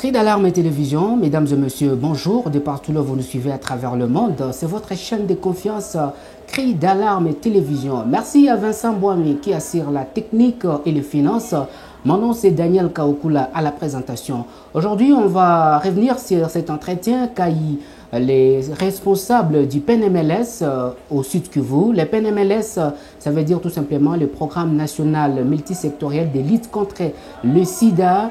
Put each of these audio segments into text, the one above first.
Cri d'alarme et télévision, mesdames et messieurs, bonjour. De partout là, vous nous suivez à travers le monde. C'est votre chaîne de confiance, Cri d'alarme et télévision. Merci à Vincent Boami qui assure la technique et les finances. Mon nom c'est Daniel Kaokula à la présentation. Aujourd'hui, on va revenir sur cet entretien qu'a eu les responsables du PNMLS au Sud Kivu. Le PNMLS, ça veut dire tout simplement le programme national multisectoriel de lutte contre le sida,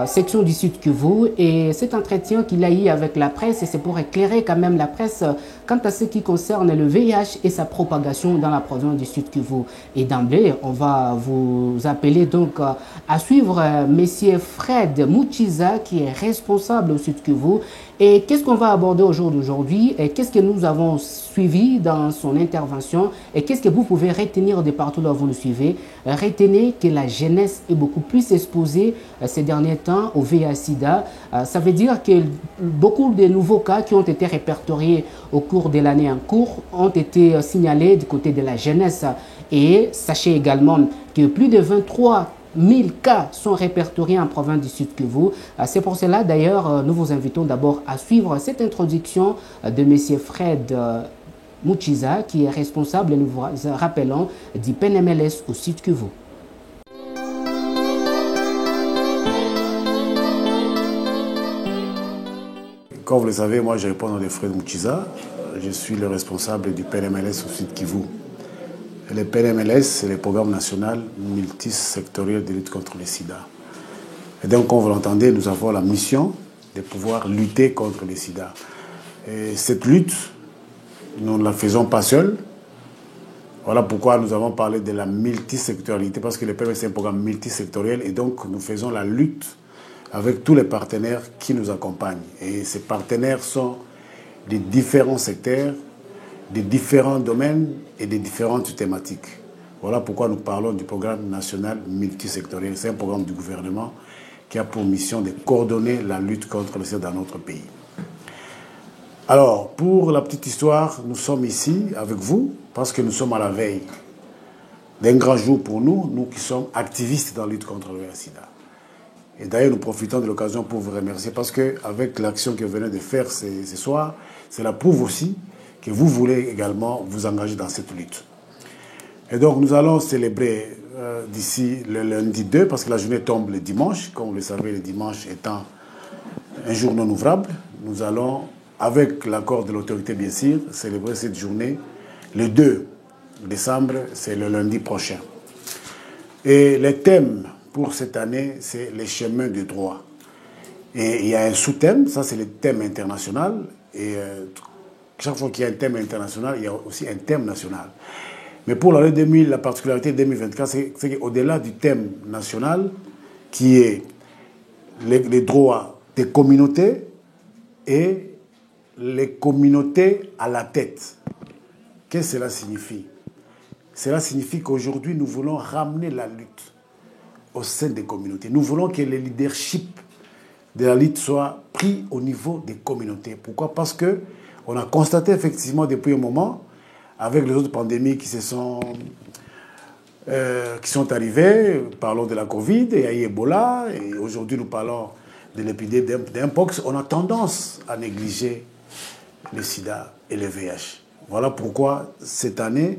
section du Sud Kivu. Et cet entretien qu'il a eu avec la presse, c'est pour éclairer quand même la presse quant à ce qui concerne le VIH et sa propagation dans la province du Sud Kivu. Et d'emblée, on va vous appeler donc à suivre Monsieur Fred Muchiza qui est responsable au Sud Kivu. Et qu'est-ce qu'on va aborder aujourd'hui et qu'est-ce que nous avons suivi dans son intervention et qu'est-ce que vous pouvez retenir de partout là où vous nous suivez. Retenez que la jeunesse est beaucoup plus exposée ces derniers temps au VIH-Sida. Ça veut dire que beaucoup de nouveaux cas qui ont été répertoriés au cours de l'année en cours ont été signalés du côté de la jeunesse. Et sachez également que plus de 23 1000 cas sont répertoriés en province du Sud Kivu. C'est pour cela d'ailleurs nous vous invitons d'abord à suivre cette introduction de M. Fred Muchiza qui est responsable, nous vous rappelons, du PNMLS au Sud Kivu. Comme vous le savez, moi je réponds au nom de Fred Muchiza. Je suis le responsable du PNMLS au Sud Kivu. Le PNMLS, c'est le programme national multisectoriel de lutte contre le sida. Et donc, comme vous l'entendez, nous avons la mission de pouvoir lutter contre le sida. Et cette lutte, nous ne la faisons pas seuls. Voilà pourquoi nous avons parlé de la multisectorialité, parce que le PNMLS, c'est un programme multisectoriel, et donc nous faisons la lutte avec tous les partenaires qui nous accompagnent. Et ces partenaires sont des différents secteurs, des différents domaines et des différentes thématiques. Voilà pourquoi nous parlons du programme national multisectoriel. C'est un programme du gouvernement qui a pour mission de coordonner la lutte contre le sida dans notre pays. Alors, pour la petite histoire, nous sommes ici avec vous parce que nous sommes à la veille d'un grand jour pour nous, nous qui sommes activistes dans la lutte contre le sida. Et d'ailleurs, nous profitons de l'occasion pour vous remercier parce qu'avec l'action que vous venez de faire ce soir, cela prouve aussi que vous voulez également vous engager dans cette lutte. Et donc, nous allons célébrer d'ici le lundi 2, parce que la journée tombe le dimanche. Comme vous le savez, le dimanche étant un jour non ouvrable, nous allons, avec l'accord de l'autorité bien sûr, célébrer cette journée le 2 décembre, c'est le lundi prochain. Et le thème pour cette année, c'est les chemins du droit. Et il y a un sous-thème, ça c'est le thème international, et chaque fois qu'il y a un thème international, il y a aussi un thème national. Mais pour l'année 2000, la particularité 2024, c'est qu'au-delà du thème national, qui est les droits des communautés et les communautés à la tête. Qu'est-ce que cela signifie? Cela signifie qu'aujourd'hui, nous voulons ramener la lutte au sein des communautés. Nous voulons que le leadership de la lutte soit pris au niveau des communautés. Pourquoi? Parce que on a constaté effectivement depuis un moment, avec les autres pandémies qui sont arrivées, parlons de la Covid, il y a eu Ebola, et aujourd'hui nous parlons de l'épidémie d'Mpox, on a tendance à négliger le sida et le VIH. Voilà pourquoi cette année,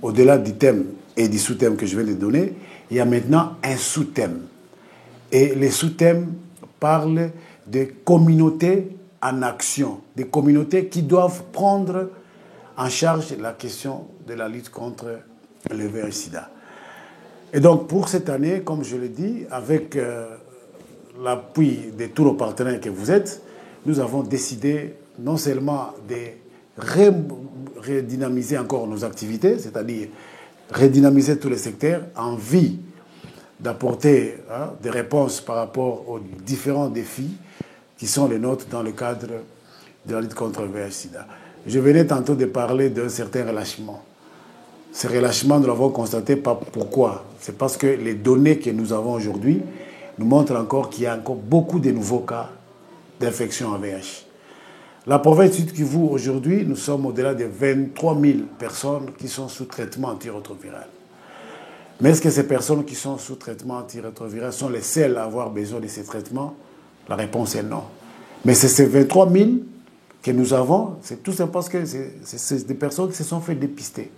au-delà du thème et du sous-thème que je viens de donner, il y a maintenant un sous-thème. Et les sous-thèmes parlent de communautés en action, des communautés qui doivent prendre en charge la question de la lutte contre le VIH-Sida. Et donc, pour cette année, comme je l'ai dit, avec l'appui de tous nos partenaires que vous êtes, nous avons décidé non seulement de redynamiser encore nos activités, c'est-à-dire redynamiser tous les secteurs en vue d'apporter des réponses par rapport aux différents défis qui sont les nôtres dans le cadre de la lutte contre le VIH-Sida. Je venais tantôt de parler d'un certain relâchement. Ces relâchements, nous l'avons constaté. Pourquoi? C'est parce que les données que nous avons aujourd'hui nous montrent encore qu'il y a encore beaucoup de nouveaux cas d'infection à VIH. La province du Sud Kivu, aujourd'hui, nous sommes au-delà de 23 000 personnes qui sont sous traitement antirétroviral. Mais est-ce que ces personnes qui sont sous traitement antirétroviral sont les seules à avoir besoin de ces traitements? La réponse est non. Mais c'est ces 23 000 que nous avons, c'est tout simplement parce que c'est des personnes qui se sont fait dépister.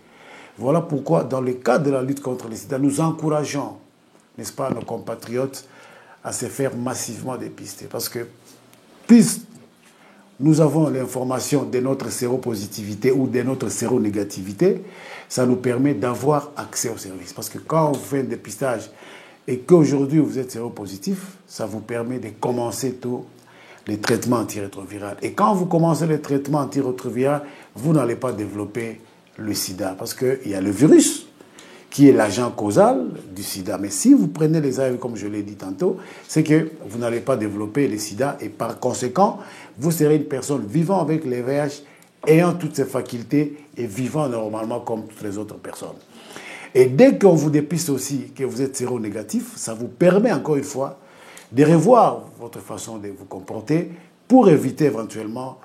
Voilà pourquoi, dans le cadre de la lutte contre le sida, nous encourageons, n'est-ce pas, nos compatriotes à se faire massivement dépister. Parce que plus nous avons l'information de notre séropositivité ou de notre séronégativité, ça nous permet d'avoir accès au service. Parce que quand on fait un dépistage et qu'aujourd'hui vous êtes séropositif, ça vous permet de commencer tous les traitements antirétroviraux. Et quand vous commencez les traitements antirétroviraux, vous n'allez pas développer le sida. Parce qu'il y a le virus qui est l'agent causal du sida. Mais si vous prenez les ARV, comme je l'ai dit tantôt, c'est que vous n'allez pas développer le sida et par conséquent, vous serez une personne vivant avec les VIH, ayant toutes ses facultés et vivant normalement comme toutes les autres personnes. Et dès qu'on vous dépiste aussi que vous êtes séronégatif, ça vous permet encore une fois de revoir votre façon de vous comporter pour éviter éventuellement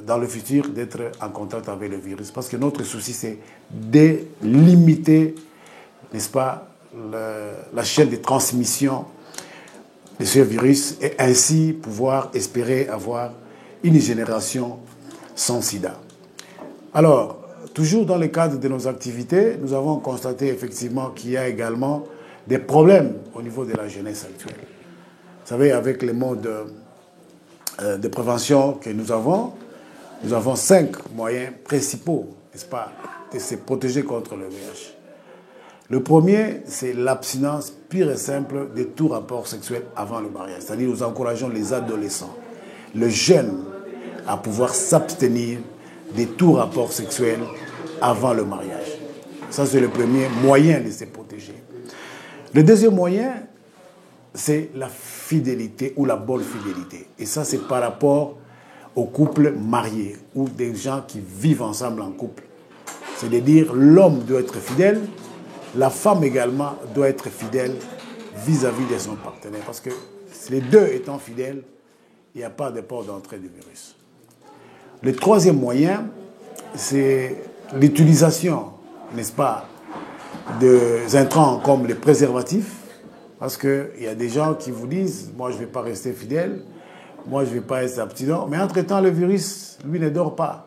dans le futur d'être en contact avec le virus. Parce que notre souci, c'est de limiter, n'est-ce pas, la chaîne de transmission de ce virus et ainsi pouvoir espérer avoir une génération sans sida. Alors, toujours dans le cadre de nos activités, nous avons constaté effectivement qu'il y a également des problèmes au niveau de la jeunesse actuelle. Vous savez, avec les modes de prévention que nous avons 5 moyens principaux, n'est-ce pas, de se protéger contre le VIH. Le premier, c'est l'abstinence pure et simple de tout rapport sexuel avant le mariage. C'est-à-dire, nous encourageons les adolescents, les jeunes, à pouvoir s'abstenir de tout rapport sexuel avant le mariage. Ça, c'est le premier moyen de se protéger. Le deuxième moyen, c'est la fidélité ou la bonne fidélité. Et ça, c'est par rapport aux couples mariés ou des gens qui vivent ensemble en couple. C'est-à-dire, l'homme doit être fidèle, la femme également doit être fidèle vis-à-vis de son partenaire. Parce que les deux étant fidèles, il n'y a pas de porte d'entrée du virus. Le troisième moyen, c'est l'utilisation, n'est-ce pas, des intrants comme les préservatifs. Parce qu'il y a des gens qui vous disent, moi je ne vais pas rester fidèle, moi je ne vais pas être abstinent. Mais entre-temps, le virus, lui, ne dort pas.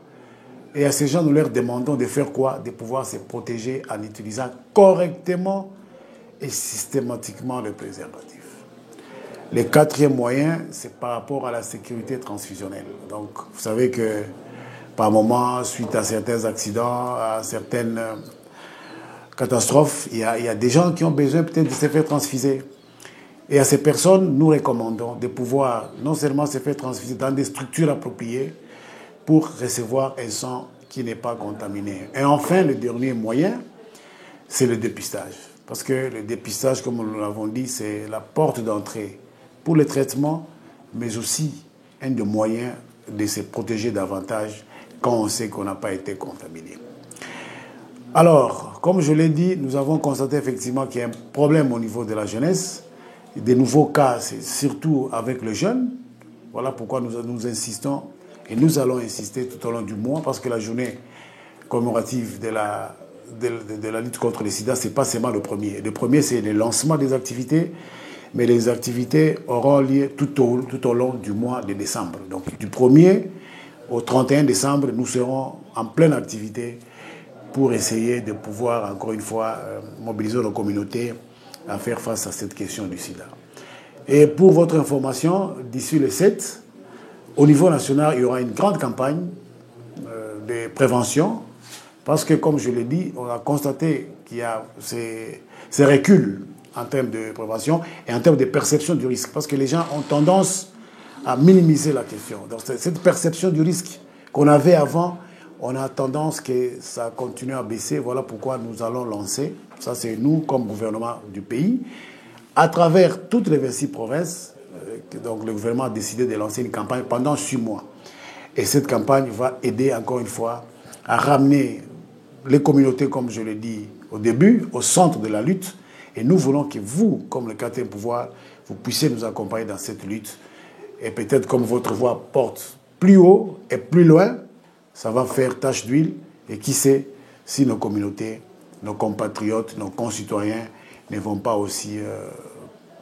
Et à ces gens, nous leur demandons de faire quoi? De pouvoir se protéger en utilisant correctement et systématiquement le préservatif. Le quatrième moyen, c'est par rapport à la sécurité transfusionnelle. Donc, vous savez que par moment, suite à certains accidents, à certaines catastrophes, il y a des gens qui ont besoin peut-être de se faire transfuser. Et à ces personnes, nous recommandons de pouvoir non seulement se faire transfuser dans des structures appropriées pour recevoir un sang qui n'est pas contaminé. Et enfin, le dernier moyen, c'est le dépistage. Parce que le dépistage, comme nous l'avons dit, c'est la porte d'entrée pour le traitement, mais aussi un des moyens de se protéger davantage quand on sait qu'on n'a pas été contaminé. Alors, comme je l'ai dit, nous avons constaté effectivement qu'il y a un problème au niveau de la jeunesse. Des nouveaux cas, c'est surtout avec les jeunes. Voilà pourquoi nous insistons et nous allons insister tout au long du mois, parce que la journée commémorative de la lutte contre le sida, ce n'est pas seulement le premier. Le premier, c'est le lancement des activités, mais les activités auront lieu tout au long du mois de décembre. Donc, du 1er au 31 décembre, nous serons en pleine activité pour essayer de pouvoir, encore une fois, mobiliser nos communautés à faire face à cette question du sida. Et pour votre information, d'ici le 7, au niveau national, il y aura une grande campagne de prévention, parce que, comme je l'ai dit, on a constaté qu'il y a ces reculs en termes de prévention et en termes de perception du risque, parce que les gens ont tendance à minimiser la question. Donc, cette perception du risque qu'on avait avant, on a tendance que ça continue à baisser. Voilà pourquoi nous allons lancer, ça c'est nous comme gouvernement du pays, à travers toutes les 26 provinces. Donc le gouvernement a décidé de lancer une campagne pendant 6 mois. Et cette campagne va aider encore une fois à ramener les communautés, comme je l'ai dit au début, au centre de la lutte. Et nous voulons que vous, comme le quatrième pouvoir, vous puissiez nous accompagner dans cette lutte. Et peut-être comme votre voix porte plus haut et plus loin, ça va faire tache d'huile. Et qui sait si nos communautés, nos compatriotes, nos concitoyens ne vont pas aussi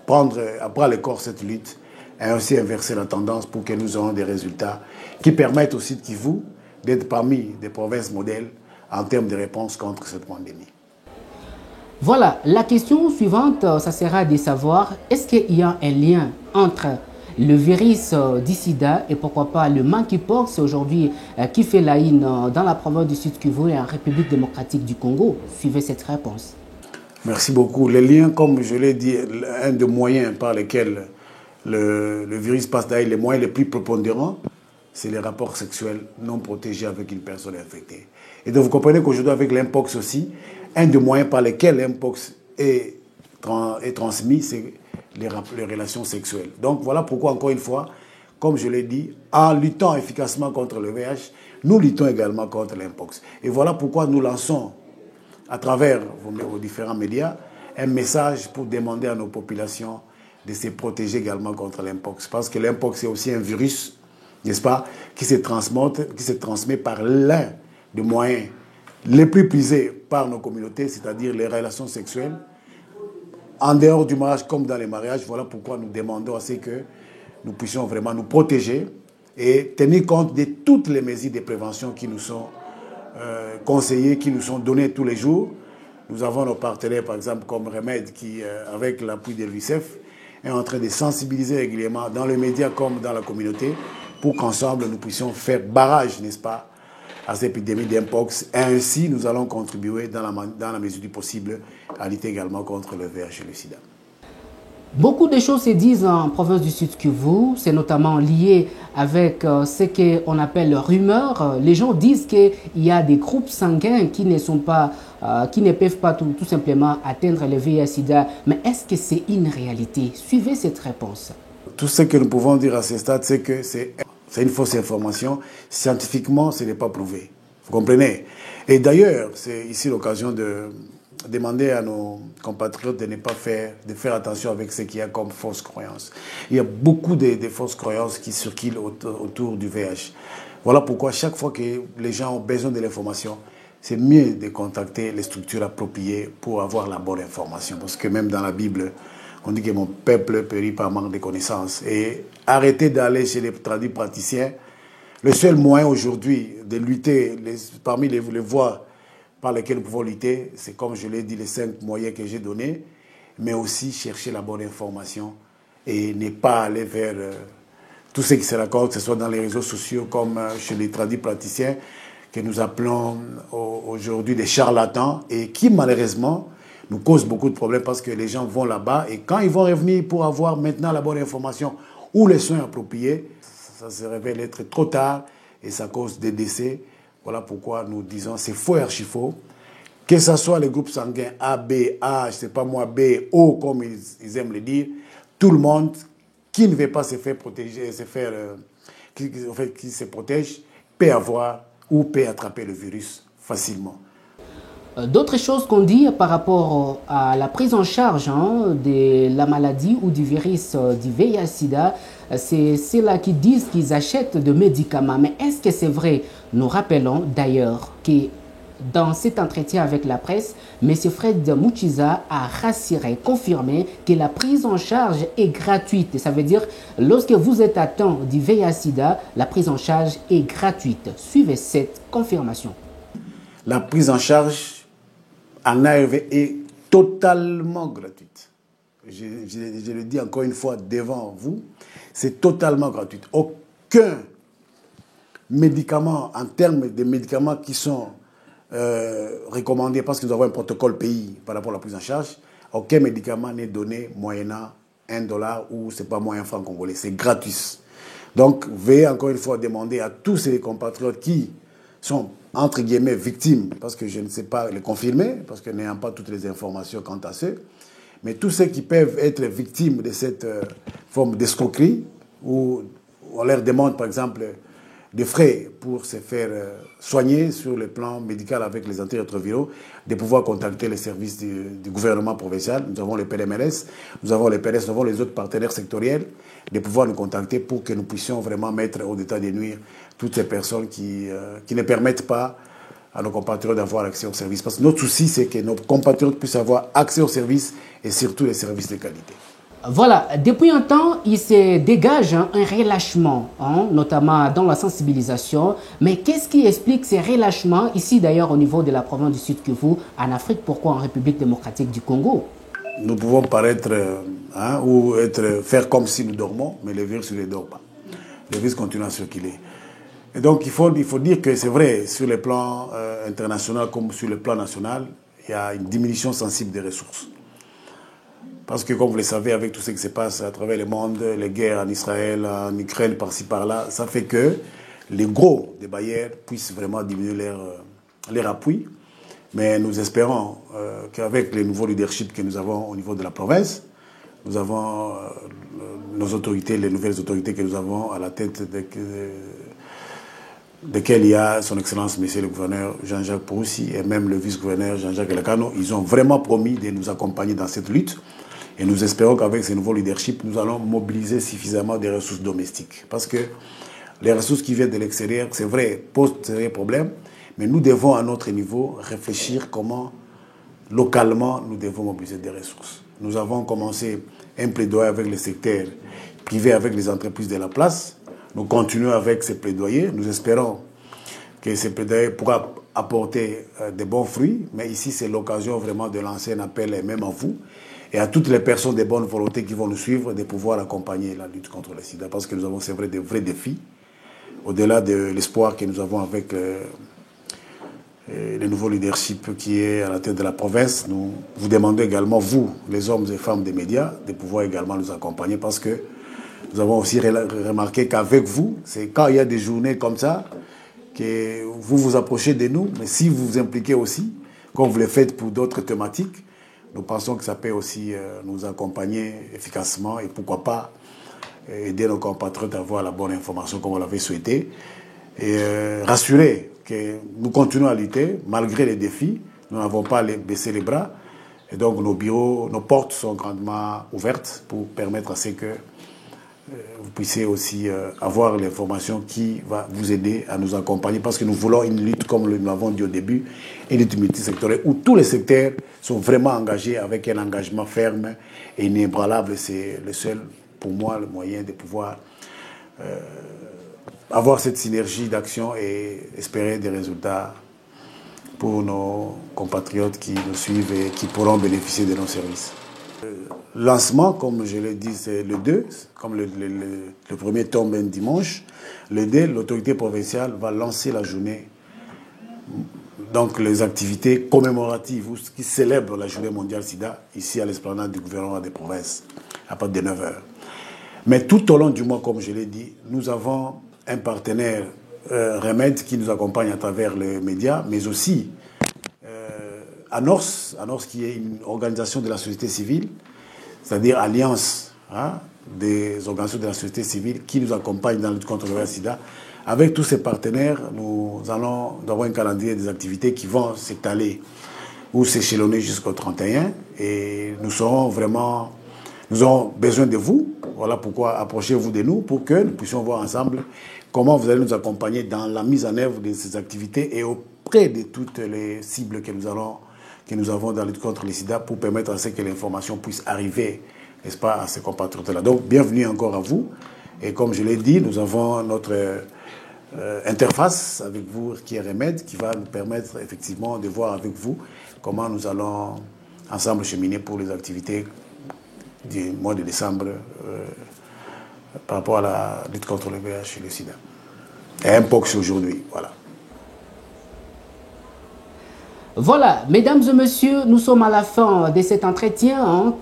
prendre à bras le corps cette lutte et ainsi inverser la tendance pour que nous ayons des résultats qui permettent au site Kivu d'être parmi des provinces modèles en termes de réponse contre cette pandémie. Voilà, la question suivante, ça sera de savoir, est-ce qu'il y a un lien entre le virus du sida et pourquoi pas le monkeypox aujourd'hui qui fait la une dans la province du Sud Kivu et en République démocratique du Congo? Suivez cette réponse. Merci beaucoup. Les liens, comme je l'ai dit, un des moyens par lesquels le virus passe, d'ailleurs les moyens les plus prépondérants, c'est les rapports sexuels non protégés avec une personne infectée. Et donc vous comprenez qu'aujourd'hui avec l'impox aussi, un des moyens par lesquels l'impox est transmis, c'est les relations sexuelles. Donc voilà pourquoi, encore une fois, comme je l'ai dit, en luttant efficacement contre le VIH, nous luttons également contre l'impox. Et voilà pourquoi nous lançons, à travers vos différents médias, un message pour demander à nos populations de se protéger également contre l'impox. Parce que l'impox est aussi un virus, n'est-ce pas, qui se transmet par l'un des moyens les plus prisés par nos communautés, c'est-à-dire les relations sexuelles, en dehors du mariage comme dans les mariages. Voilà pourquoi nous demandons à ce que nous puissions vraiment nous protéger et tenir compte de toutes les mesures de prévention qui nous sont conseillées, qui nous sont données tous les jours. Nous avons nos partenaires, par exemple, comme Remède, qui, avec l'appui de l'UNICEF, est en train de sensibiliser régulièrement dans les médias comme dans la communauté pour qu'ensemble nous puissions faire barrage, n'est-ce pas, à cette épidémie d'impox. Et ainsi, nous allons contribuer dans la mesure du possible à lutter également contre le VIH et le sida. Beaucoup de choses se disent en province du Sud Kivu, c'est notamment lié avec ce qu'on appelle rumeurs. Les gens disent qu'il y a des groupes sanguins qui ne peuvent pas tout simplement atteindre le VIH-Sida. Mais est-ce que c'est une réalité? Suivez cette réponse. Tout ce que nous pouvons dire à ce stade, c'est que c'est une fausse information. Scientifiquement, ce n'est pas prouvé. Vous comprenez? Et d'ailleurs, c'est ici l'occasion de demander à nos compatriotes de ne pas faire attention avec ce qu'il y a comme fausses croyances. Il y a beaucoup de fausses croyances qui circulent autour du VIH. Voilà pourquoi chaque fois que les gens ont besoin de l'information, c'est mieux de contacter les structures appropriées pour avoir la bonne information. Parce que même dans la Bible, on dit que mon peuple périt par manque de connaissances. Et arrêtez d'aller chez les praticiens. Le seul moyen aujourd'hui de lutter, parmi les voies par lesquelles nous pouvons lutter, c'est comme je l'ai dit, les 5 moyens que j'ai donnés, mais aussi chercher la bonne information et ne pas aller vers tout ce qui se raconte, que ce soit dans les réseaux sociaux comme chez les praticiens, que nous appelons aujourd'hui des charlatans et qui malheureusement nous causent beaucoup de problèmes parce que les gens vont là-bas et quand ils vont revenir pour avoir maintenant la bonne information ou les soins appropriés, ça se révèle être trop tard et ça cause des décès. Voilà pourquoi nous disons c'est faux et archi-faux. Que ce soit les groupes sanguins A, B, A, je ne sais pas moi, B, O, comme ils aiment le dire, tout le monde qui ne veut pas se faire protéger, qui se protège, peut avoir ou peut attraper le virus facilement. D'autres choses qu'on dit par rapport à la prise en charge de la maladie ou du virus du VIH-Sida, c'est ceux-là qui disent qu'ils achètent des médicaments. Mais est-ce que c'est vrai? Nous rappelons d'ailleurs que dans cet entretien avec la presse, M. Fred Mouchiza a rassuré, confirmé que la prise en charge est gratuite. Ça veut dire, lorsque vous êtes atteint du VIH-Sida, la prise en charge est gratuite. Suivez cette confirmation. La prise en charge en ARV est totalement gratuite. Je le dis encore une fois devant vous, c'est totalement gratuit. Aucun médicament, en termes de médicaments qui sont recommandés, parce que nous avons un protocole pays par rapport à la prise en charge, aucun médicament n'est donné moyennant $1 ou c'est pas moins un franc congolais, c'est gratuit. Donc, veuillez encore une fois demander à tous ces compatriotes qui sont entre guillemets victimes, parce que je ne sais pas les confirmer, parce que n'ayant pas toutes les informations quant à ceux, mais tous ceux qui peuvent être victimes de cette forme d'escroquerie, où on leur demande par exemple des frais pour se faire soigner sur le plan médical avec les antirétroviraux, de pouvoir contacter les services du gouvernement provincial. Nous avons le PDMLS, nous avons les PLS, nous avons les autres partenaires sectoriels, de pouvoir nous contacter pour que nous puissions vraiment mettre au état de nuire toutes ces personnes qui ne permettent pas à nos compatriotes d'avoir accès aux services. Parce que notre souci, c'est que nos compatriotes puissent avoir accès aux services et surtout les services de qualité. Voilà, depuis un temps, il se dégage un relâchement, notamment dans la sensibilisation. Mais qu'est-ce qui explique ces relâchements, ici d'ailleurs au niveau de la province du Sud Kivu, en Afrique, pourquoi en République démocratique du Congo? Nous pouvons paraître ou faire comme si nous dormons, mais le virus ne dort pas. Le virus continue à circuler. Et donc il faut dire que c'est vrai, sur le plan international comme sur le plan national, il y a une diminution sensible des ressources. Parce que, comme vous le savez, avec tout ce qui se passe à travers le monde, les guerres en Israël, en Ukraine, par-ci, par-là, ça fait que les gros des bailleurs puissent vraiment diminuer leur appui. Mais nous espérons qu'avec les nouveaux leaderships que nous avons au niveau de la province, nous avons nos autorités, les nouvelles autorités que nous avons à la tête desquelles il y a son Excellence, Monsieur le gouverneur Jean-Jacques Poussi et même le vice-gouverneur Jean-Jacques Elakano. Ils ont vraiment promis de nous accompagner dans cette lutte. Et nous espérons qu'avec ces nouveaux leaderships, nous allons mobiliser suffisamment des ressources domestiques. Parce que les ressources qui viennent de l'extérieur, c'est vrai, posent des problèmes, mais nous devons à notre niveau réfléchir comment, localement, nous devons mobiliser des ressources. Nous avons commencé un plaidoyer avec le secteur privé, avec les entreprises de la place. Nous continuons avec ces plaidoyers. Nous espérons que ces plaidoyers pourra apporter de bons fruits. Mais ici, c'est l'occasion vraiment de lancer un appel, et même à vous, et à toutes les personnes de bonne volonté qui vont nous suivre, de pouvoir accompagner la lutte contre le sida. Parce que nous avons, c'est vrai, des vrais défis. Au-delà de l'espoir que nous avons avec le nouveau leadership qui est à la tête de la province, nous vous demandons également, vous, les hommes et femmes des médias, de pouvoir également nous accompagner parce que nous avons aussi remarqué qu'avec vous, c'est quand il y a des journées comme ça que vous vous approchez de nous, mais si vous vous impliquez aussi, comme vous le faites pour d'autres thématiques, nous pensons que ça peut aussi nous accompagner efficacement et pourquoi pas aider nos compatriotes à avoir la bonne information comme on l'avait souhaité et rassurer que nous continuons à lutter malgré les défis. Nous n'avons pas baissé les bras et donc nos bureaux, nos portes sont grandement ouvertes pour permettre à ce que vous puissiez aussi avoir l'information qui va vous aider à nous accompagner parce que nous voulons une lutte, comme nous l'avons dit au début, une lutte multisectorielle où tous les secteurs sont vraiment engagés avec un engagement ferme et inébranlable. C'est le seul, pour moi, le moyen de pouvoir avoir cette synergie d'action et espérer des résultats pour nos compatriotes qui nous suivent et qui pourront bénéficier de nos services. Lancement, comme je l'ai dit, c'est le 2, comme le premier tombe un dimanche. Le 2, l'autorité provinciale va lancer la journée, donc les activités commémoratives qui célèbrent la journée mondiale SIDA, ici à l'esplanade du gouvernement des provinces, à partir de 9h. Mais tout au long du mois, comme je l'ai dit, nous avons un partenaire, Remède, qui nous accompagne à travers les médias, mais aussi ANORS, qui est une organisation de la société civile, c'est-à-dire alliance des organisations de la société civile qui nous accompagnent dans la lutte contre le sida. Avec tous ces partenaires, nous allons avoir un calendrier des activités qui vont s'étaler ou s'échelonner jusqu'au 31. Et nous aurons besoin de vous. Voilà pourquoi approchez-vous de nous pour que nous puissions voir ensemble comment vous allez nous accompagner dans la mise en œuvre de ces activités et auprès de toutes les cibles que nous avons dans la lutte contre le sida pour permettre à ce que l'information puisse arriver, n'est-ce pas, à ces compatriotes-là. Donc, bienvenue encore à vous. Et comme je l'ai dit, nous avons notre interface avec vous qui est Remède, qui va nous permettre effectivement de voir avec vous comment nous allons ensemble cheminer pour les activités du mois de décembre par rapport à la lutte contre le VIH et le sida. Et un POX aujourd'hui, voilà. Voilà, mesdames et messieurs, nous sommes à la fin de cet entretien.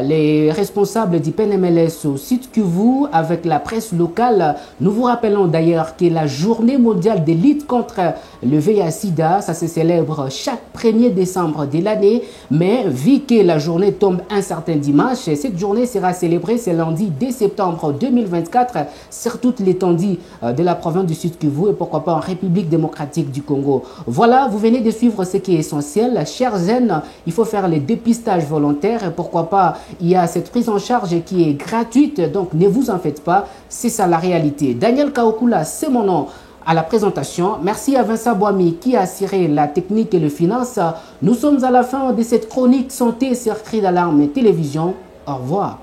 Les responsables du PNMLS au site Kivu avec la presse locale. Nous vous rappelons d'ailleurs que la journée mondiale de lutte contre le VIH-Sida, ça se célèbre chaque 1er décembre de l'année. Mais vu que la journée tombe un certain dimanche, cette journée sera célébrée ce lundi 2 septembre 2024 sur toute l'étendue de la province du Sud Kivu et pourquoi pas en République démocratique du Congo. Voilà, vous venez de suivre ce qui est essentiel. Chers jeunes, il faut faire les dépistages volontaires et pourquoi pas il y a cette prise en charge qui est gratuite, donc ne vous en faites pas, c'est ça la réalité. Daniel Kaokula, c'est mon nom à la présentation. Merci à Vincent Boami qui a assuré la technique et le finance. Nous sommes à la fin de cette chronique santé sur Cri d'Alarme Télévision. Au revoir.